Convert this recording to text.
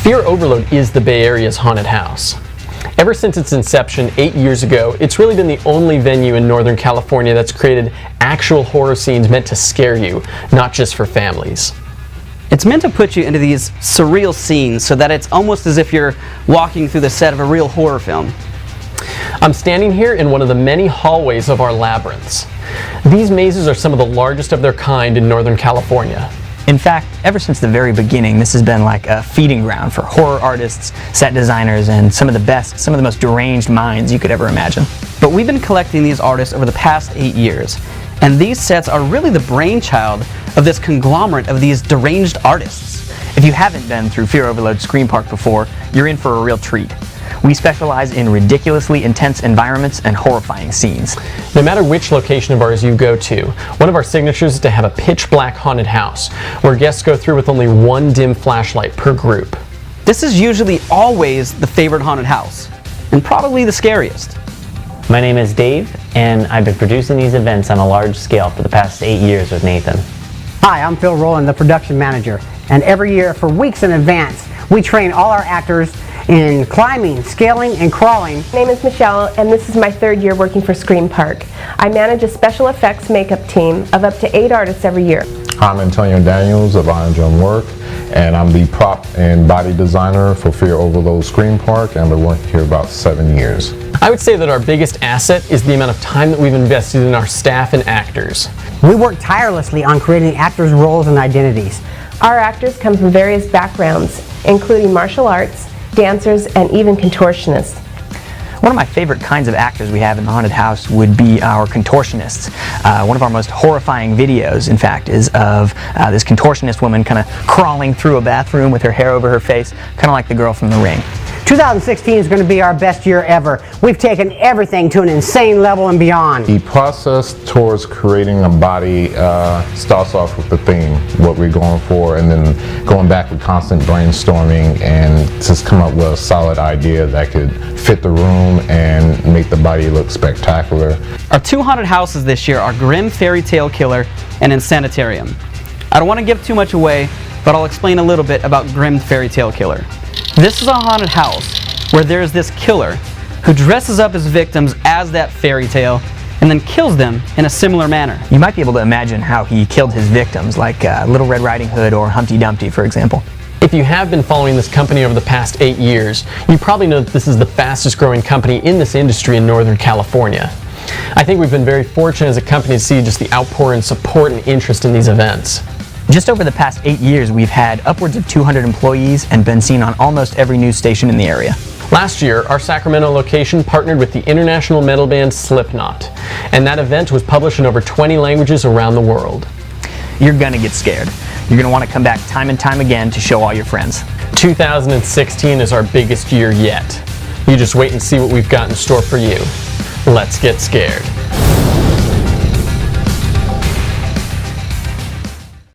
Fear Overload is the Bay Area's haunted house. Ever since its inception 8 years ago, it's really been the only venue in Northern California that's created actual horror scenes meant to scare you, not just for families. It's meant to put you into these surreal scenes so that it's almost as if you're walking through the set of a real horror film. I'm standing here in one of the many hallways of our labyrinths. These mazes are some of the largest of their kind in Northern California. In fact, ever since the very beginning, this has been like a feeding ground for horror artists, set designers, and some of the most deranged minds you could ever imagine. But we've been collecting these artists over the past 8 years, and these sets are really the brainchild of this conglomerate of these deranged artists. If you haven't been through Fear Overload Scream Park before, you're in for a real treat. We specialize in ridiculously intense environments and horrifying scenes. No matter which location of ours you go to, one of our signatures is to have a pitch-black haunted house, where guests go through with only one dim flashlight per group. This is usually always the favorite haunted house, and probably the scariest. My name is Dave, and I've been producing these events on a large scale for the past 8 years with Nathan. Hi, I'm Phil Rowland, the production manager, and every year for weeks in advance, we train all our actors in climbing, scaling, and crawling. My name is Michelle, and this is my 3rd year working for Scream Park. I manage a special effects makeup team of up to 8 artists every year. I'm Antonio Daniels of Iron Drum Work, and I'm the prop and body designer for Fear Overload Scream Park, and I've been working here about 7 years. I would say that our biggest asset is the amount of time that we've invested in our staff and actors. We work tirelessly on creating actors' roles and identities. Our actors come from various backgrounds, including martial arts, dancers, and even contortionists. One of my favorite kinds of actors we have in the haunted house would be our contortionists. One of our most horrifying videos, in fact, is of this contortionist woman kind of crawling through a bathroom with her hair over her face, kind of like the girl from The Ring. 2016 is going to be our best year ever. We've taken everything to an insane level and beyond. The process towards creating a body starts off with the theme, what we're going for, and then going back with constant brainstorming and just come up with a solid idea that could fit the room and make the body look spectacular. Our 2 haunted houses this year are Grim Fairy Tale Killer and Insanitarium. I don't want to give too much away, but I'll explain a little bit about Grim Fairy Tale Killer. This is a haunted house where there's this killer who dresses up his victims as that fairy tale and then kills them in a similar manner. You might be able to imagine how he killed his victims, like Little Red Riding Hood or Humpty Dumpty, for example. If you have been following this company over the past 8 years, you probably know that this is the fastest growing company in this industry in Northern California. I think we've been very fortunate as a company to see just the outpour and support and interest in these events. Just over the past 8 years, we've had upwards of 200 employees and been seen on almost every news station in the area. Last year, our Sacramento location partnered with the international metal band Slipknot, and that event was published in over 20 languages around the world. You're gonna get scared. You're gonna want to come back time and time again to show all your friends. 2016 is our biggest year yet. You just wait and see what we've got in store for you. Let's get scared.